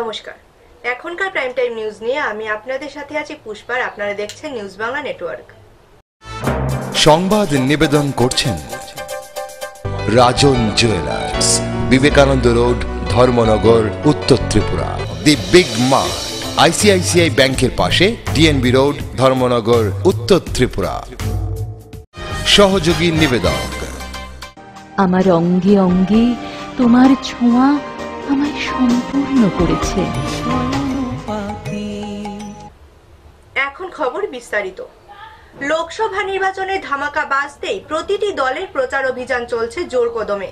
নমস্কার। এখনকার prime time news নিয়ে আমি আপনাদের সাথে আছি পুষ্পার। আপনারা দেখছেন নিউজ বাংলা নেটওয়ার্ক। সংবাদ নিবেদন করছেন রাজন জুয়েলার্স, বিবেকানন্দ রোড, ধর্মনগর, উত্তর Tripura. The big mart, ICICI ব্যাংকের পাশে, ডিএনবি রোড, ধর্মনগর, উত্তর ত্রিপুরা। সহযোগী নিবেদক আমার অঙ্গে অঙ্গে তোমার ছোঁয়া আমায় সম্পূর্ণ করেছে। এখন খবর বিস্তারিত। লোকসভা নির্বাচনে ধামাকা বাজতেই প্রতিটি দলের প্রচার অভিযান চলছে জোর কদমে।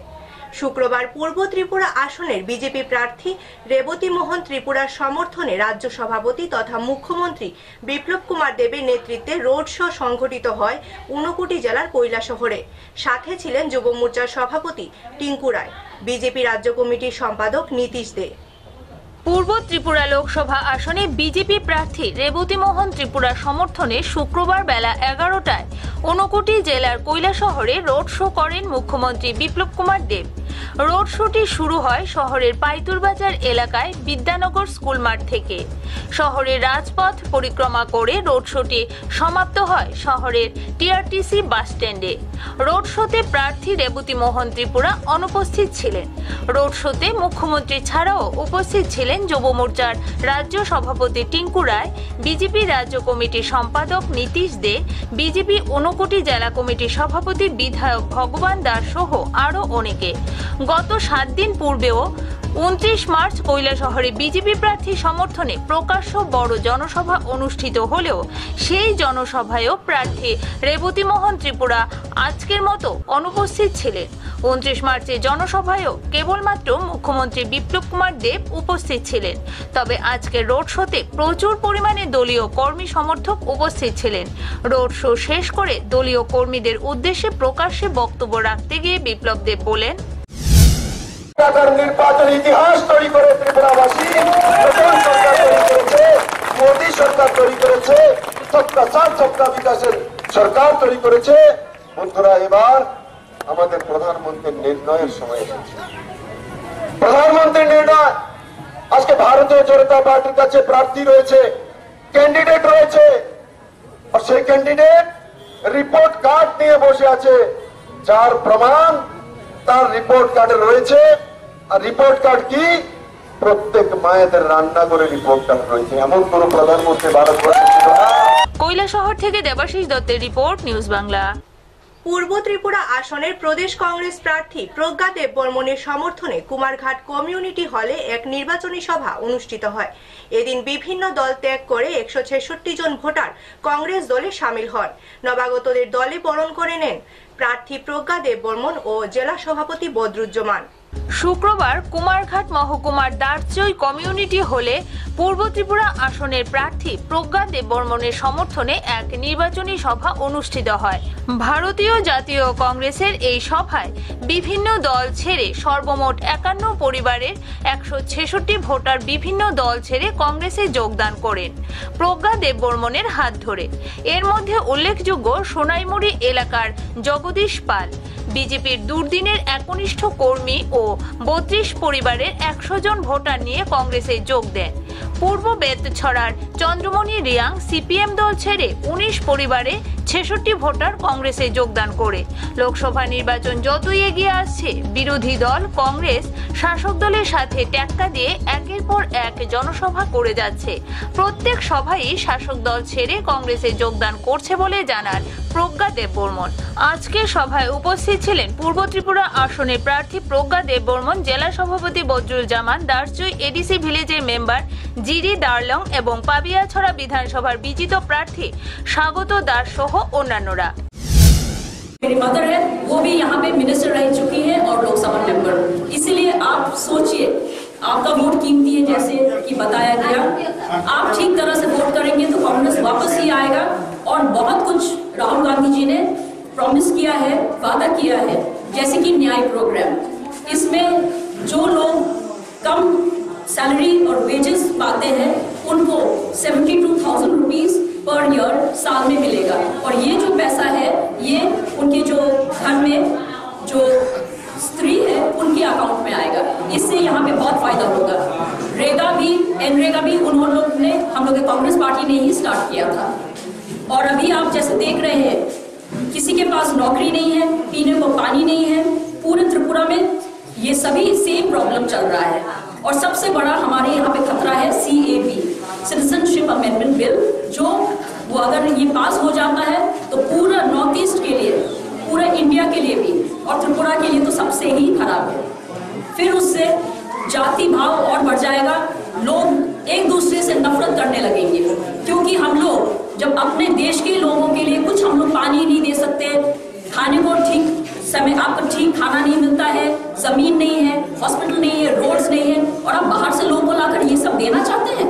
শুক্রবার পূর্ব ত্রিপুরা আসনের বিজেপি প্রার্থী রেবতী মোহন ত্রিপুরার সমর্থনে রাজ্য সভাপতি তথা মুখ্যমন্ত্রী বিপ্লব কুমার দেবের নেতৃত্বে রোড শো সংঘটিত হয় ঊনকোটি জেলার কৈলাসহরে। সাথে ছিলেন যুব মোর্চার সভাপতি টিঙ্কু রায়, বিজেপি রাজ্য কমিটির সম্পাদক নীতিশ দে। পূর্ব ত্রিপুরা লোকসভা আসনে বিজেপি প্রার্থী রেবতী মোহন ত্রিপুরার সমর্থনে শুক্রবার বেলা 11টায় ঊনকোটি জেলার কৈলাসহরে রোড শো করেন মুখ্যমন্ত্রী বিপ্লব কুমার দেব। রোড শোটি শুরু হয় শহরের পাইতুর বাজার এলাকায় বিদ্যানগর স্কুল মাঠ থেকে। শহরের রাজপথ পরিক্রমা করে রোড শোটি সমাপ্ত হয় শহরের টিআরটিসি বাস স্ট্যান্ডে। রোড শোতে প্রার্থী রেবতী মোহন ত্রিপুরা অনুপস্থিত ছিলেন। রোড শোতে মুখ্যমন্ত্রী ছাড়াও উপস্থিত ছিলেন যুব মোর্চার রাজ্য সভাপতি টিঙ্কু রায়, বিজেপি রাজ্য কমিটির সম্পাদক নীতিশ দে, বিজেপি ঊনকোটি জেলা কমিটির সভাপতি বিধায়ক ভগবান দাস সহ আরো অনেকে। গত 7 দিন পূর্বেও 29 মার্চ কৈলাসহরে বিজেপি প্রার্থী সমর্থনে প্রকাশ্য বড় জনসভা অনুষ্ঠিত হলেও সেই জনসভায়ও প্রার্থী রেবতী মোহন ত্রিপুরা আজকের মতো অনুপস্থিত ছিলেন। 29 মার্চে জনসভায়ও কেবলমাত্র মুখ্যমন্ত্রী বিপ্লব কুমার দেব উপস্থিত ছিলেন। তবে আজকের রোড শোতে প্রচুর পরিমাণে দলীয় কর্মী সমর্থক উপস্থিত ছিলেন। রোড শো শেষ করে দলীয় কর্মীদের উদ্দেশ্যে প্রকাশ্যে বক্তব্য রাখতে গিয়ে বিপ্লব দেব বলেন, নির্বাচন ইতিহাস তৈরি করে ত্রিপুরাবাসী মোদী সরকার তৈরি করেছে, সবকা সাথ সবকা বিকাশের সরকার তৈরি করেছে। বন্ধুরা, এবার আমাদের প্রধানমন্ত্রীর নির্ণয়ের সময় এসেছে। প্রধানমন্ত্রীর নির্ণয়, আজকে ভারতীয় জনতা পার্টির কাছে প্রার্থী রয়েছে, ক্যান্ডিডেট রয়েছে, আর সেই ক্যান্ডিডেট রিপোর্ট কার্ড নিয়ে বসে আছে, যার প্রমাণ তার রিপোর্ট কার্ডে রয়েছে। আর রিপোর্ট কার্ড কি? প্রত্যেক মায়েদের রান্না করে রিপোর্ট কার্ড রয়েছে। এমন কোন প্রধানমন্ত্রী ভারতবর্ষে ছিল না। কৈলাসহর থেকে দেবাশিস দত্তের রিপোর্ট, নিউজ বাংলা। পূর্ব ত্রিপুরা আসনের প্রদেশ কংগ্রেস প্রার্থী প্রজ্ঞা দেববর্মনের সমর্থনে কুমারঘাট কমিউনিটি হলে এক নির্বাচনী সভা অনুষ্ঠিত হয়। এদিন বিভিন্ন দল ত্যাগ করে 166 জন ভোটার কংগ্রেস দলে সামিল হন। নবাগতদের দলে বরণ করে নেন প্রার্থী প্রজ্ঞা দেববর্মন ও জেলা সভাপতি বদরুজ্জামান। শুক্রবার কুমারঘাট মহকুমার দারচই কমিউনিটি হলে পূর্ব ত্রিপুরা আসনের প্রার্থী প্রজ্ঞা দেববর্মনের সমর্থনে এক নির্বাচনী সভা অনুষ্ঠিত হয়। ভারতীয় জাতীয় কংগ্রেসের এই সভায় বিভিন্ন দল ছেড়ে সর্বমোট 51 পরিবারের 166 ভোটার বিভিন্ন দল ছেড়ে কংগ্রেসে যোগদান করেন প্রজ্ঞা দেববর্মনের হাত ধরে। এর মধ্যে উল্লেখযোগ্য সোনাইমুড়ি এলাকার জগদীশ পাল, বিজেপির দুর্দিনের একনিষ্ঠ কর্মী ও 32 পরিবারের 100 জন ভোটার নিয়ে কংগ্রেসে যোগ দেন। পূর্ব বেতছড়ার চন্দ্রমণি রিয়াং সিপিএম দল ছেড়ে 19 পরিবারে 66 ভোটার কংগ্রেসে যোগদান করে। লোকসভা নির্বাচন যতই এগিয়ে আসছে, বিরোধী দল কংগ্রেস শাসক দলের সাথে টেক্কা দিয়ে একের পর এক জনসভা করে যাচ্ছে। প্রত্যেক সভায় শাসক দল ছেড়ে কংগ্রেসে যোগদান করছে বলে জানান প্রজ্ঞা দেববর্মন। আজকের সভায় উপস্থিত ছিলেন পূর্ব ত্রিপুরা আসনের প্রার্থী প্রজ্ঞা দেববর্মন, জেলা সভাপতি বদরুজ্জামান, দারচই এডিসি ভিলেজের মেম্বার জিডি দারলং এবং পাবিয়াছড়া বিধানসভার বিজিত প্রার্থী স্বাগত দাস সহ অন্যান্যরা। मेरी मदर है, वो भी यहाँ पे मिनिस्टर रह चुकी है और लोकसभा मेंबर। इसीलिए आप सोचिए, आपका वोट कीमती है, जैसे कि बताया गया। आप ठीक तरह से वोट करेंगे तो कांग्रेस वापस ही आएगा। और बहुत कुछ राहुल गांधी जी ने प्रॉमिस किया है, वादा किया है, जैसे कि न्याय प्रोग्राम। इसमें जो लोग कम सैलरी और वेजेस पाते हैं उनको 72,000 रुपीज पर ईयर साल में मिलेगा। और ये जो पैसा है ये उनके जो घर में जो स्त्री है उनके अकाउंट में आएगा। इससे यहाँ पे बहुत फायदा होगा। रेगा भी कांग्रेस पार्टी ने ही स्टार्ट किया था। और अभी आप जैसे देख रहे हैं, किसी के पास नौकरी नहीं है, पीने को पानी नहीं है। पूरे त्रिपुरा में ये सभी सेम प्रॉब्लम चल रहा है। और सबसे बड़ा हमारे यहाँ पे खतरा है CAB, सिटीजनशिप अमेंडमेंट बिल, जो वो अगर ये पास हो जाता है तो पूरा नॉर्थ ईस्ट के लिए, पूरे इंडिया के लिए भी और त्रिपुरा के लिए तो सबसे ही खराब है। फिर उससे जाति भाव और बढ़ जाएगा, लोग एक दूसरे से नफरत करने लगेंगे, क्योंकि हम लोग जब अपने देश के लोगों के लिए कुछ हम लोग पानी नहीं दे सकते, खाने को ठीक समय आपको ठीक खाना नहीं मिलता है, जमीन नहीं है, हॉस्पिटल नहीं है, रोड्स नहीं है, और आप बाहर से लोगों को लाकर ये सब देना चाहते हैं।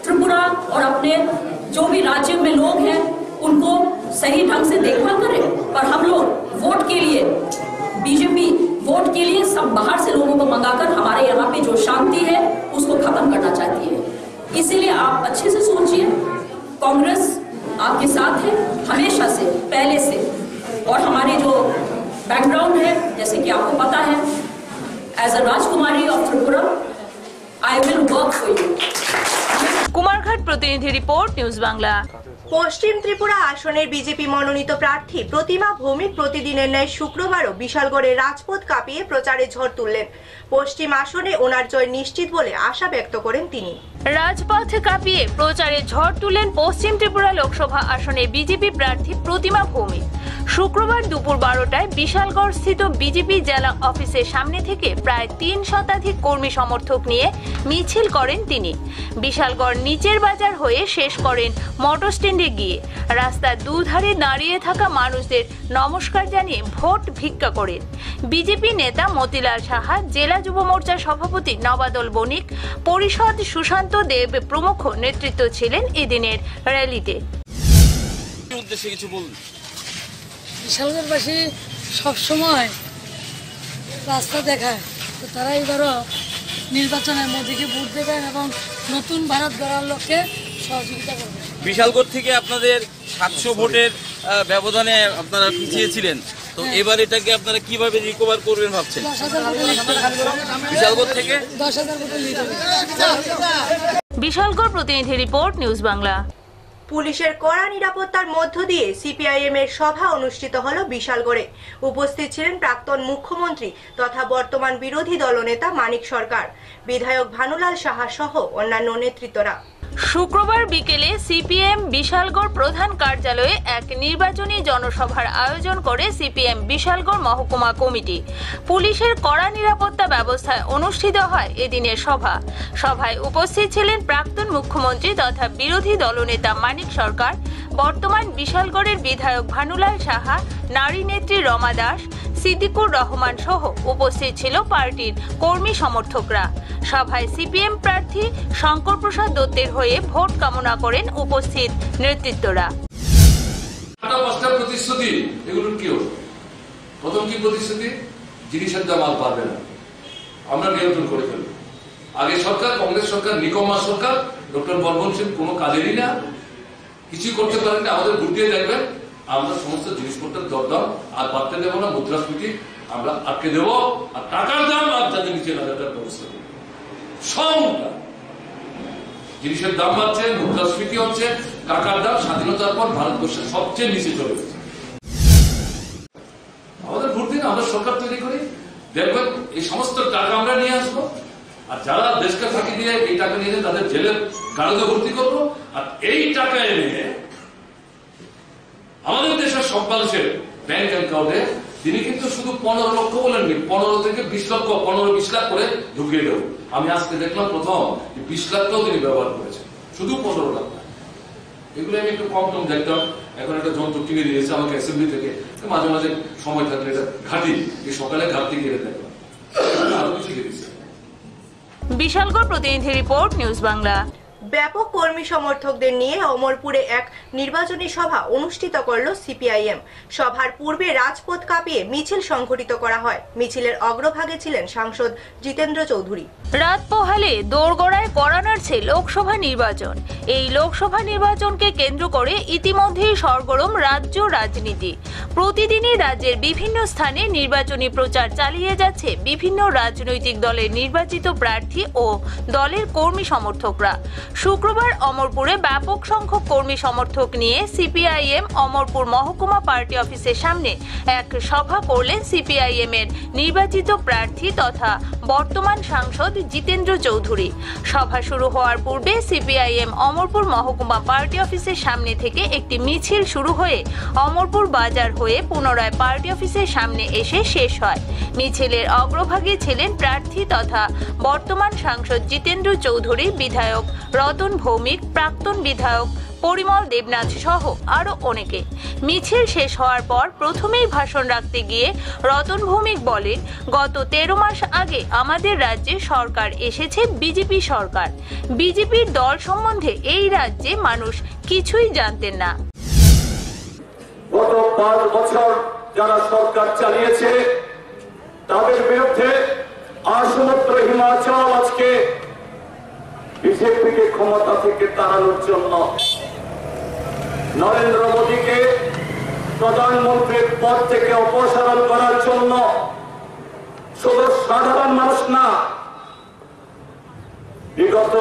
त्रिपुरा और अपने जो भी राज्य में लोग हैं उनको सही ढंग से देखभाल करें, पर हम लोग वोट के लिए, बीजेपी वोट के लिए सब बाहर से लोगों को मंगाकर हमारे यहाँ पे जो शांति है उसको खत्म करना चाहती है। इसीलिए आप अच्छे से सोचिए, कांग्रेस आपके साथ है हमेशा से, पहले से। और हमारे जो बैकग्राउंड है, जैसे कि आपको पता है, as a Rajkumari of Tripura I will work for you. Kumarghat প্রতিনিধি রিপোর্ট, নিউজ বাংলা। পশ্চিম ত্রিপুরা আসনের বিজেপি মনোনীত প্রার্থী প্রতিমা ভৌমিক প্রতিদিনের ন্যায় শুক্রবারও বিশালগড়ে রাজপথ কাঁপিয়ে প্রচারে ঝড় তুললেন। পশ্চিম আসনে ওনার জয় নিশ্চিত বলে আশা ব্যক্ত করেন তিনি। রাজপথ কাঁপিয়ে প্রচারে ঝড় তুললেন পশ্চিম ত্রিপুরা লোকসভা আসনে বিজেপি প্রার্থী প্রতিমা ভৌমিক। শুক্রবার দুপুর 12টায় বিশালগড় স্থিত বিজেপি জেলা অফিসের সামনে থেকে প্রায় 3 শতাধিক কর্মী সমর্থক নিয়ে মিছিল করেন তিনি। বিশালগড় নিচের বাজার হয়ে শেষ করেন মোটর স্ট্যান্ডে গিয়ে রাস্তার দুধারে দাঁড়িয়ে থাকা মানুষদের নমস্কার জানিয়ে ভোট ভিক্ষা করেন। বিজেপি নেতা মতিলাল সাহা, জেলা যুব মোর্চার সভাপতি নবাদল বণিক, পরিষদ সুশান্ত দেব প্রমুখ নেতৃত্ব ছিলেন এদিনের র্যালিতে। বিশালগড়বাসী সবসময় রাস্তা দেখায়, তো তারা এবারও নির্বাচনে মোদীকে ভোট দেবেন এবং নতুন ভারত গড়ার লক্ষ্যে সহযোগিতা করবেন। বিশালগড় থেকে আপনাদের 700 ভোটের ব্যবধানে আপনারা পিছিয়েছিলেন, তো এবার এটাকে আপনারা কিভাবে রিকভার করবেন ভাবছেন? 10,000 ভোটে লিড করবেন। বিশালগড় থেকে 10,000 ভোটে লিড হবে। বিশালগড় প্রতিনিধি রিপোর্ট, নিউজ বাংলা। পুলিশের কড়া নিরাপত্তার মধ্য দিয়ে সিপিআইএম এর সভা অনুষ্ঠিত হলো বিশালগড়ে। উপস্থিত ছিলেন প্রাক্তন মুখ্যমন্ত্রী তথা বর্তমান বিরোধী দলনেতা মানিক সরকার, বিধায়ক ভানুলাল সাহা সহ অন্যান্য নেতৃত্বরা। শুক্রবার বিকেলে সিপিএম বিশালগড় প্রধান কার্যালয়ে এক নির্বাচনী জনসভার আয়োজন করে সিপিএম বিশালগড় মহকুমা কমিটি। পুলিশের কড়া নিরাপত্তা ব্যবস্থায় অনুষ্ঠিত হয় এদিনের সভা। সভায় উপস্থিত ছিলেন প্রাক্তন মুখ্যমন্ত্রী তথা বিরোধী দলনেতা মানিক সরকার, বর্তমান বিশালগড়ের বিধায়ক ভানুলাল সাহা, নারী নেত্রী রমা দাস, সিদ্দিকুর রহমান সহ উপস্থিত ছিল পার্টির কর্মী সমর্থকরা। সভায় সিপিএম প্রার্থী শঙ্কর প্রসাদ দত্তের হয়ে ভোট কামনা করেন উপস্থিত নেতৃত্বরা। প্রতিশ্রুতি এগুলো কি হলো? প্রথম কি প্রতিশ্রুতি? জিনিসের দাম আর পারবে না, আমরা নিয়ন্ত্রণ করে ফেলব। আগে সরকার, কংগ্রেস সরকার, নিকম্মা সরকার, ডক্টর মনমোহন সিং কোনো কাজেরই না, কিছুই করতে পারেনি। আমাদের ভোট দিয়ে দেখবেন, আমরা সমস্ত জিনিসপত্রের দরদাম আর বাড়তে দেবো না, মুদ্রাস্ফীতি আমরা আটকে দেবো, আর টাকার দাম আর যাতে নিচে না যাওয়ার ব্যবস্থা করবো। সবটা জিনিসের দাম বাড়ছে, মুদ্রাস্ফীতি হচ্ছে, টাকার দাম স্বাধীনতার পর ভারতবর্ষের সবচেয়ে নিচে চলে গেছে। আমাদের ভোট দিন, আমরা সরকার তৈরি করি, দেখবেন এই সমস্ত টাকা আমরা নিয়ে আসবো, আর যারা দেশকে ফাঁকি দিয়ে এই টাকা নিয়ে তাদের জেলের কারাগারে ভর্তি করবো, আর এই টাকা এনে আমাদের দেশের সব মানুষের ব্যাংক অ্যাকাউন্টে তিনি কিন্তু শুধু 15 লক্ষ বলেননি, 15 থেকে 20 লক্ষ, 15-20 লাখ করে ঢুকিয়ে দেবো। আমি আজকে দেখলাম প্রথম 20 লাখটাও তিনি ব্যবহার করেছেন, শুধু 15 লাখ। এগুলো আমি একটু কম দেখতাম, এখন একটা যন্ত্র কিনে দিয়েছে আমাকে অ্যাসেম্বলি থেকে, মাঝে মাঝে সময় থাকলে এটা ঘাটি, এই সকালে ঘাটতি গিয়ে দেখলাম, আরো কিছু দিয়েছে। বিশালগড় প্রতিনিধি রিপোর্ট, নিউজ বাংলা। ব্যাপক কর্মী সমর্থকদের নিয়ে অমরপুরে এক নির্বাচনী সভা অনুষ্ঠিত করল সিপিআইএম। সভার পূর্বে রাজপথ কাঁপিয়ে মিছিল সংঘটিত করা হয়। মিছিলের অগ্রভাগে ছিলেন সাংসদ জিতেন্দ্র চৌধুরী। রাত পোহালে দোরগোড়ায় কড়া নাড়ছে লোকসভা নির্বাচন। এই লোকসভা নির্বাচনকে কেন্দ্র করে ইতিমধ্যেই সরগরম রাজ্য রাজনীতি। প্রতিদিনই রাজ্যের বিভিন্ন স্থানে নির্বাচনী প্রচার চালিয়ে যাচ্ছে বিভিন্ন রাজনৈতিক দলের নির্বাচিত প্রার্থী ও দলের কর্মী সমর্থকরা। শুক্রবার অমরপুরে ব্যাপক সংখ্যক কর্মী সমর্থক নিয়ে সিপিআইএম অমরপুর মহকুমা পার্টি অফিসের সামনে এক সভা করলেন সিপিআইএম এর নির্বাচিত প্রার্থী তথা বর্তমান সাংসদ জিতেন্দ্র চৌধুরী। সভা শুরু হওয়ার পূর্বে সিপিআইএম অমরপুর মহকুমা পার্টি অফিসের সামনে থেকে একটি মিছিল শুরু হয়ে অমরপুর বাজার হয়ে পুনরায় পার্টি অফিসের সামনে এসে শেষ হয়। মিছিলের অগ্রভাগে ছিলেন প্রার্থী তথা বর্তমান সাংসদ জিতেন্দ্র চৌধুরী, বিধায়ক রতন ভৌমিক, প্রাক্তন বিধায়ক পরিমল দেবনাথ সহ আরো অনেকে। মিছিল শেষ হওয়ার পর প্রথমেই ভাষণ রাখতে গিয়ে রতন ভৌমিক বলেন, গত 13 মাস আগে আমাদের রাজ্যে সরকার এসেছে বিজেপি সরকার। বিজেপির দল সম্বন্ধে এই রাজ্যে মানুষ কিছুই জানতেন না। গত 5 বছর যারা সরকার চালিয়েছে তাদের বিরুদ্ধে সমগ্র হিমাচল আজকে বিজেপিকে ক্ষমতা থেকে তাড়ানোর জন্য, নরেন্দ্র মোদীকে প্রধানমন্ত্রীর পদ থেকে অপসারণ করার জন্য শুধু সাধারণ মানুষ না, বিগত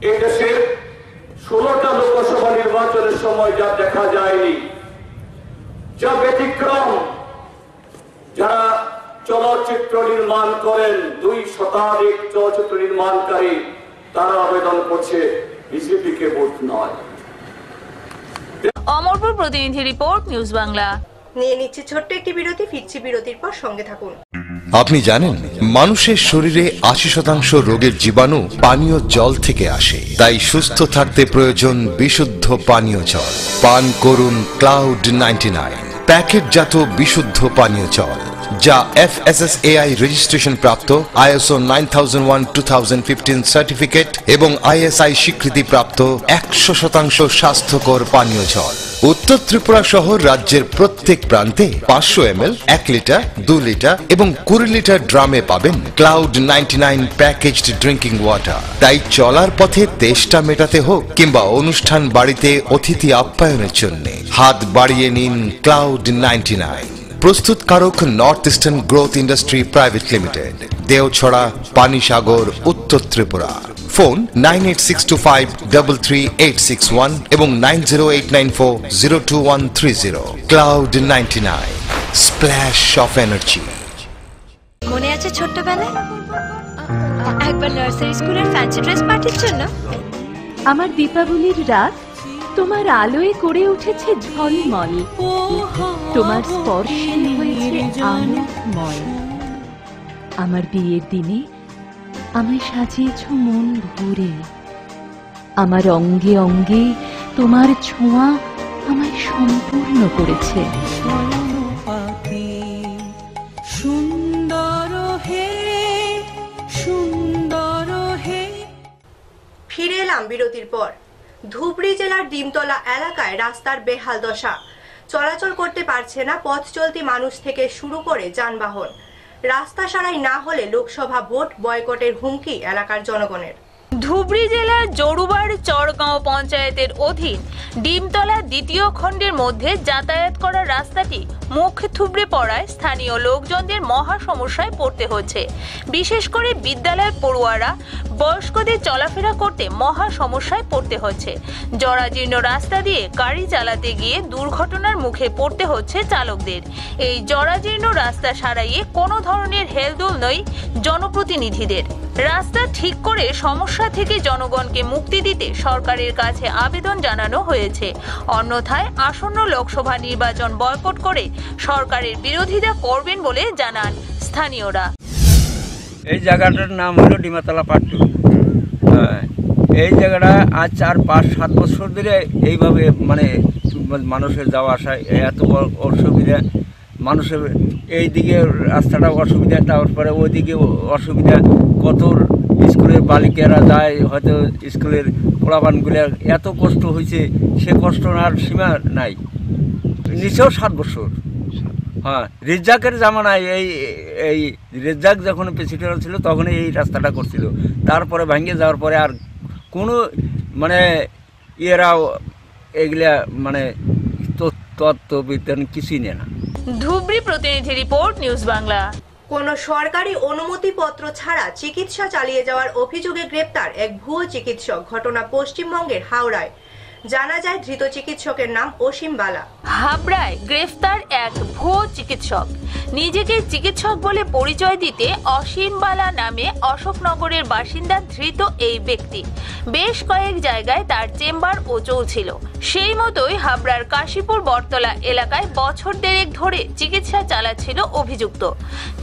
এই দেশের 16টা লোকসভা নির্বাচনের সময় যা দেখা যায়নি, যা ব্যতিক্রম, যারা চলচ্চিত্র নির্মাণ করেন 2 শতাধিক চলচ্চিত্র নির্মাণকারী, তারা আবেদন করছে বিজেপিকে ভোট নয়। অমরপুর প্রতিনিধি রিপোর্ট, নিউজ বাংলা। নিয়ে নিচ্ছে ছোট্ট একটি বিরতি, ফিরছি বিরতির পর, সঙ্গে থাকুন। আপনি জানেন মানুষের শরীরে 80% রোগের জীবাণু পানীয় জল থেকে আসে। তাই সুস্থ থাকতে প্রয়োজন বিশুদ্ধ পানীয় জল। পান করুন ক্লাউড 99 প্যাকেটজাত বিশুদ্ধ পানীয় জল, যা FSSAI রেজিস্ট্রেশন প্রাপ্ত, ISO 9001:2015 সার্টিফিকেট এবং ISI স্বীকৃতি প্রাপ্ত 100% স্বাস্থ্যকর পানীয় জল। উত্তর ত্রিপুরা সহ রাজ্যের প্রত্যেক প্রান্তে 500 ml, 1 লিটার, 2 লিটার এবং 20 লিটার ড্রামে পাবেন ক্লাউড 99 প্যাকেজড ড্রিঙ্কিং ওয়াটার। তাই চলার পথে তেষ্টা মেটাতে হোক কিংবা অনুষ্ঠান বাড়িতে অতিথি আপ্যায়নের জন্য হাত বাড়িয়ে নিন ক্লাউড 99। প্রস্তুতকারক north eastern growth industry private limited, Deochhara, Panisagar, উত্তর ত্রিপুরা। ফোন 9862533861 এবং 9089402130। Cloud 99, splash of energy. মনে আছে ছোট্টবেলায় একবার নার্সারি স্কুলের ফ্যান্সি ড্রেস পার্টির জন্য আমার দীপাবলির রাত তোমার আলোয় করে উঠেছে ঝলমল, তোমার স্পর্শে হয়েছে আলোকময়। আমার বিয়ের দিনে আমায় সাজিয়েছ মন ভরে, আমার অঙ্গে অঙ্গে তোমার ছোঁয়া আমায় সম্পূর্ণ করেছে। ফিরে এলাম বিরতির পর। ধুবড়ী জেলার ডিমতলা এলাকায় রাস্তার বেহাল দশা, চলাচল করতে পারছে না পথ চলতি মানুষ থেকে শুরু করে যানবাহন। রাস্তা সারাই না হলে লোকসভা ভোট বয়কটের হুমকি এলাকার জনগণের। ধুবড়ী জেলার জরুবার চরগাঁও পঞ্চায়েতের অধীন ডিমতলা 2য় খণ্ডের মধ্যে যাতায়াত করার রাস্তাটি মুখ থুবড়ে পড়ায় স্থানীয় লোকজনদের মহা সমস্যায় পড়তে হচ্ছে। বিশেষ করে বিদ্যালয়ের পড়ুয়ারা, বয়স্কদের চলাফেরা করতে মহা সমস্যায় পড়তে হচ্ছে। জরাজীর্ণ রাস্তা দিয়ে গাড়ি চালাতে গিয়ে দুর্ঘটনার মুখে পড়তে হচ্ছে চালকদের। এই জরাজীর্ণ রাস্তা সারাইয়ে কোনো ধরনের হেলদোল নেই জনপ্রতিনিধিদের। রাস্তা ঠিক করে সমস্যা থেকে জনগণকে মুক্তি দিতে সরকারের কাছে আবেদন জানানো হয়েছে। অন্যথায় আসন্ন লোকসভা নির্বাচন বয়কট করে সরকারের বিরোধিতা করবেন বলে জানান স্থানীয়রা। এই জায়গাটার নাম হলো ডিমতলা পাট্টু। এই জায়গাটা আজ 4, 5, 7 বছর ধরে এইভাবে মানে মানুষের যাওয়া আসা এত অসুবিধা, মানুষের এই দিকে রাস্তাটা অসুবিধা, তারপরে ওইদিকে অসুবিধা। কত স্কুলের বালিকারা যায়, হয়তো স্কুলের পোলাপানগুলো এত কষ্ট হয়েছে, সে কষ্ট আর সীমা নাই। নিচেও 7 বছর। হ্যাঁ, রেজ্জাকের জামানায় এই রেজ্জাক যখন প্রেসিডেন্ট ছিল তখন এই রাস্তাটা করছিল। তারপরে ভেঙে যাওয়ার পরে আর কোনো মানে এরাও এগুলা মানে তত্ত্ববিজ্ঞান কিছুই নেয় না। ধুবড়ী প্রতিনিধি রিপোর্ট, নিউজ বাংলা। কোনো সরকারি অনুমতিপত্র ছাড়া চিকিৎসা চালিয়ে যাওয়ার অভিযোগে গ্রেপ্তার এক ভুয়ো চিকিৎসক। ঘটনা পশ্চিমবঙ্গের হাওড়ায়। জানা যায় ধৃত চিকিৎসকের নাম অসীম বালা। হাবড়ায় গ্রেফতার এক ভুয়ো চিকিৎসক। নিজেকে চিকিৎসক বলে পরিচয় দিতে অসীম বালা নামে অশোকনগরের বাসিন্দা ধৃত এই ব্যক্তি বেশ কয়েক জায়গায় তার চেম্বার ও চলছিল। সেই মতোই হাবড়ার কাশীপুর বটতলা এলাকায় বছর দেড়েক ধরে চিকিৎসা চালাচ্ছিল অভিযুক্ত।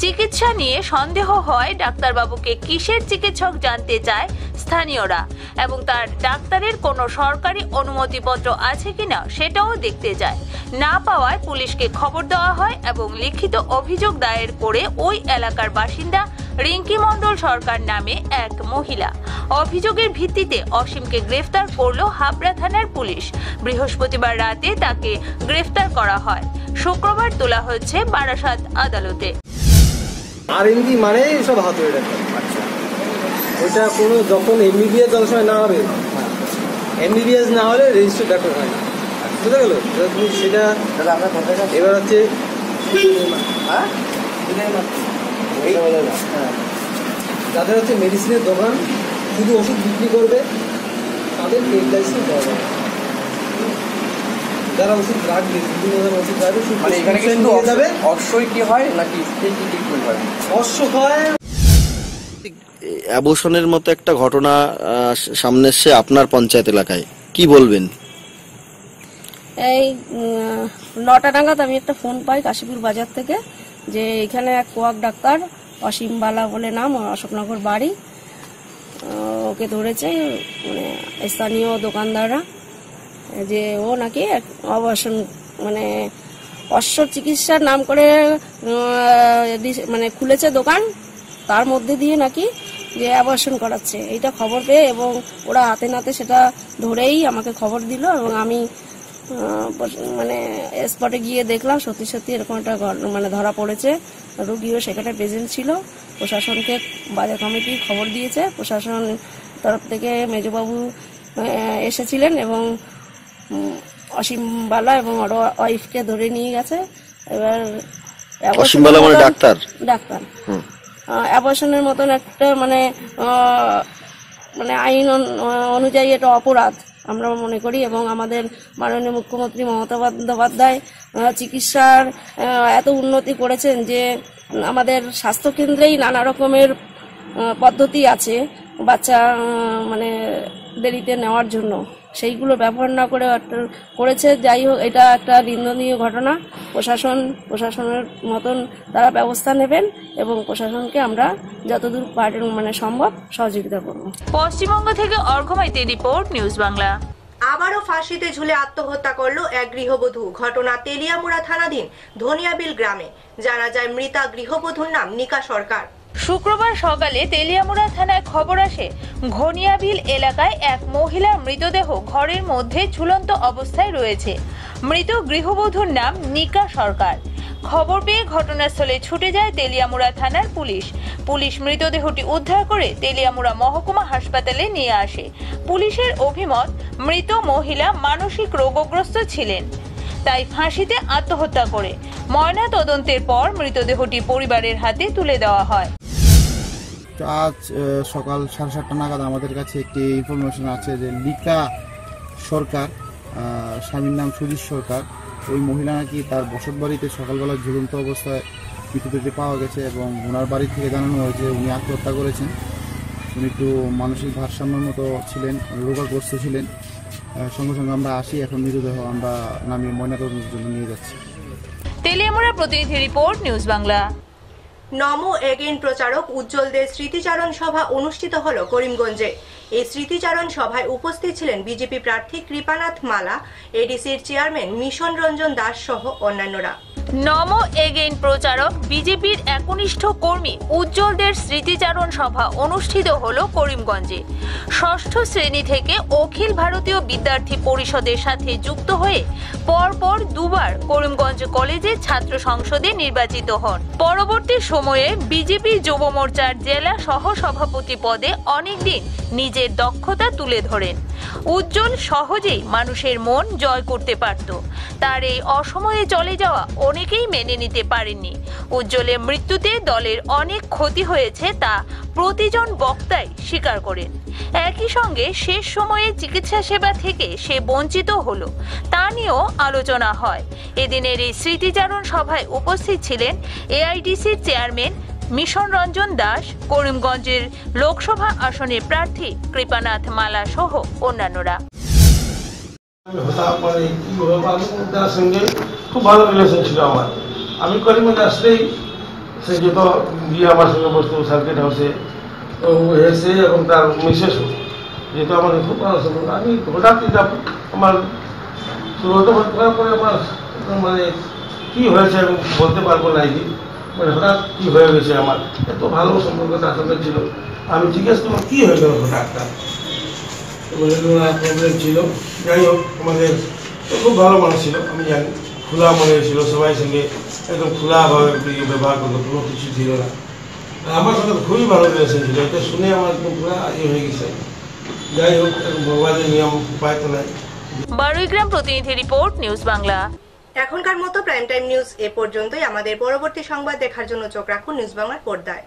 চিকিৎসা নিয়ে সন্দেহ হয় ডাক্তারবাবুকে কিসের চিকিৎসক জানতে চায় স্থানীয়রা এবং তার ডাক্তারের কোনো সরকারি অনুমতিপত্র আছে কিনা সেটাও দেখতে যায়। না পাওয়ায় পুলিশকে খবর দেওয়া হয় এবং লিখিত অভিযোগ দায়ের করে ওই এলাকার বাসিন্দা রিঙ্কি মণ্ডল সরকার নামে এক মহিলা। অভিযোগের ভিত্তিতে অসীমকে গ্রেফতার করল হাবড়া থানার পুলিশ। বৃহস্পতিবার রাতে তাকে গ্রেফতার করা হয়। শুক্রবার তোলা হচ্ছে বারাসাত আদালতে। আরএমডি মানে সব হাতে রাখা। আচ্ছা, ওইটা কোনো যখন এমবিবিএস যত সময় না হবে, এমবিবিএস না হলে রেজিস্টার্ড ডাক্তার হয় না। বুঝতে গেল? তুমি সেটা এবার হচ্ছে যাদের হচ্ছে মেডিসিনের দোকান শুধু ওষুধ বিক্রি করবে তাদের ট্রেড লাইসেন্স দেওয়া যাবে। যারা ওষুধ রাখবে বিভিন্ন ধরনের ওষুধ রাখবে মানে এখানে কিন্তু যাবে অশ্বই কি হয় নাকি ট্রিটমেন্ট হয় অশ্ব হয়। অ্যাবর্শনের মতো একটা ঘটনা সামনে এসে আপনার পঞ্চায়েত এলাকায়, কি বলবেন? এই 9টা নাগাদ আমি একটা ফোন পাই কাশীপুর বাজার থেকে যে এখানে এক কোয়াক ডাক্তার অসীম বালা বলে নাম, অশোকনগর বাড়ি, ওকে ধরেছে মানে স্থানীয় দোকানদাররা যে ও নাকি অবসন মানে অশ্ব চিকিৎসার নাম করে মানে খুলেছে দোকান, তার মধ্যে দিয়ে নাকি যে অ্যাবর্শন করাচ্ছে। এইটা খবর পেয়ে এবং ওরা হাতে নাতে সেটা ধরেই আমাকে খবর দিল এবং আমি মানে স্পটে গিয়ে দেখলাম সত্যি সত্যি এরকম একটা মানে ধরা পড়েছে। রোগীও সেখানে প্রেজেন্ট ছিল। প্রশাসনকে বাজার কমিটি খবর দিয়েছে, প্রশাসন তরফ থেকে মেজবাবু এসেছিলেন এবং অসীম বালা এবং ওর ওয়াইফকে ধরে নিয়ে গেছে। এবার অসীম বালা মানে ডাক্তার অ্যাবর্শনের মতন একটা মানে মানে আইন অনুযায়ী এটা অপরাধ আমরা মনে করি এবং আমাদের মাননীয় মুখ্যমন্ত্রী মমতা বন্দ্যোপাধ্যায় চিকিৎসার এত উন্নতি করেছেন যে আমাদের স্বাস্থ্যকেন্দ্রেই নানা রকমের পদ্ধতি আছে বাচ্চা মানে দেরিতে নেওয়ার জন্য, সেইগুলো ব্যবহার না করে করেছে। যাই হোক, এটা একটা নিন্দনীয় ঘটনা। প্রশাসনের মতন তারা ব্যবস্থা নেবেন এবং প্রশাসনকে আমরা যতদূর মানে সম্ভব সহযোগিতা করব। পশ্চিমবঙ্গ থেকে অর্ঘ্যমাইতি রিপোর্ট, নিউজ বাংলা। আবারও ফাঁসিতে ঝুলে আত্মহত্যা করলো এক গৃহবধূ। ঘটনা তেলিয়ামুড়া থানাধীন ধনিয়াবিল গ্রামে। জানা যায় মৃতা গৃহবধূর নাম নিকা সরকার। শুক্রবার সকালে তেলিয়ামুড়া থানায় খবর আসে ঘনিয়াবিল এলাকায় এক মহিলার মৃতদেহ ঘরের মধ্যে ঝুলন্ত অবস্থায় রয়েছে। মৃত গৃহবধূর নাম নিকা সরকার। খবর পেয়ে ঘটনাস্থলে ছুটে যায় তেলিয়ামুড়া থানার পুলিশ মৃতদেহটি উদ্ধার করে তেলিয়ামুড়া মহকুমা হাসপাতালে নিয়ে আসে। পুলিশের অভিমত মৃত মহিলা মানসিক রোগগ্রস্ত ছিলেন, তাই ফাঁসিতে আত্মহত্যা করে ময়না তদন্তের পর মৃতদেহটি পরিবারের হাতে তুলে দেওয়া হয়। আজ সকাল 7:30 নাগাদ আমাদের কাছে একটি ইনফরমেশন আছে যে নিকা সরকার, স্বামীর নাম সুজিত সরকার, ওই মহিলা নাকি তার বসত বাড়িতে সকালবেলা ঝুলন্ত অবস্থায় মৃতদেহটি পাওয়া গেছে এবং ওনার বাড়ি থেকে জানানো হয়েছে উনি আত্মহত্যা করেছেন। উনি একটু মানসিক ভারসাম্যের মতো ছিলেন, রোগাগ্রস্ত ছিলেন। সঙ্গে সঙ্গে আমরা আসি, এখন মৃতদেহ আমরা নামিয়ে ময়নাতদন্তের জন্য নিয়ে যাচ্ছি। তেলিয়ামুড়া প্রতিনিধি রিপোর্ট, নিউজ বাংলা। নমো এগেইন প্রচারক উজ্জ্বলদের স্মৃতিচারণ সভা অনুষ্ঠিত হলো করিমগঞ্জে। এই স্মৃতিচারণ সভায় উপস্থিত ছিলেন বিজেপি প্রার্থী কৃপানাথ মালা, এডিসির চেয়ারম্যান মিশন রঞ্জন দাস সহ অন্যান্যরা। নমো এগেইন প্রচারক বিজেপির একনিষ্ঠ কর্মী উজ্জ্বলদের স্মৃতিচারণ সভা অনুষ্ঠিত হলো করিমগঞ্জে। ষষ্ঠ শ্রেণী থেকে অখিল ভারতীয় বিদ্যার্থী পরিষদের সাথে যুক্ত হয়ে পরপর দুবার করিমগঞ্জ কলেজের ছাত্র সংসদে নির্বাচিত হন। পরবর্তী সময়ে বিজেপি যুব মোর্চার জেলা সহ সভাপতি পদে অনেকদিন নিজের দক্ষতা তুলে ধরেন। উজ্জ্বল সহজেই মানুষের মন জয় করতে পারত। তার এই অসময়ে চলে যাওয়া অনেক অনেকেই মেনে নিতে পারেননি। উজ্জ্বলের মৃত্যুতে দলের অনেক ক্ষতি হয়েছে তা প্রতিজন বক্তাই স্বীকার করেন। একই সঙ্গে শেষ সময়ে চিকিৎসা সেবা থেকে সে বঞ্চিত হলো তা নিয়েও আলোচনা হয়। এদিনের এই স্মৃতিচারণ সভায় উপস্থিত ছিলেন এআইডিসির চেয়ারম্যান মিশন রঞ্জন দাস, করিমগঞ্জের লোকসভা আসনের প্রার্থী কৃপানাথ মালা সহ অন্যান্যরা। তার সঙ্গে খুব ভালো রিলেশন ছিল আমার। আমি করিমগঞ্জ আসলেই সে যেত গিয়ে আমার সঙ্গে বসতো সার্কিট হাউসে, তো এসে এবং তার মিসেসও যেহেতু আমাকে খুব ভালো ছিল। আমি হঠাৎ আমার শুরুত করার পরে আমার মানে কী হয়েছে আমি বলতে পারবো না, মানে হঠাৎ কী হয়ে গেছে আমার এত ভালো সম্পর্ক তার সঙ্গে ছিল। আমি জিজ্ঞেস তোমার কী হয়ে গেল হঠাৎটা, প্রবলেম ছিল। যাই হোক আমাদের খুব ভালো মানুষ ছিল, আমি জানি খোলা মনে ছিল, সবাই সঙ্গে একদম খোলাভাবে ব্যবহার করতো, কোনো কিছু ছিল না। আমার সঙ্গে খুবই ভালো রিলেশন ছিল, এটা শুনে আমার একদম পুরো হয়ে গেছে। যাই হোক ভগবানের নিয়ম, উপায় তো নাই। বারুইগ্রাম প্রতিনিধি রিপোর্ট, নিউজ বাংলা। এখনকার মতো প্রাইম টাইম নিউজ এ পর্যন্তই। আমাদের পরবর্তী সংবাদ দেখার জন্য চোখ রাখুন নিউজ বাংলার পর্দায়।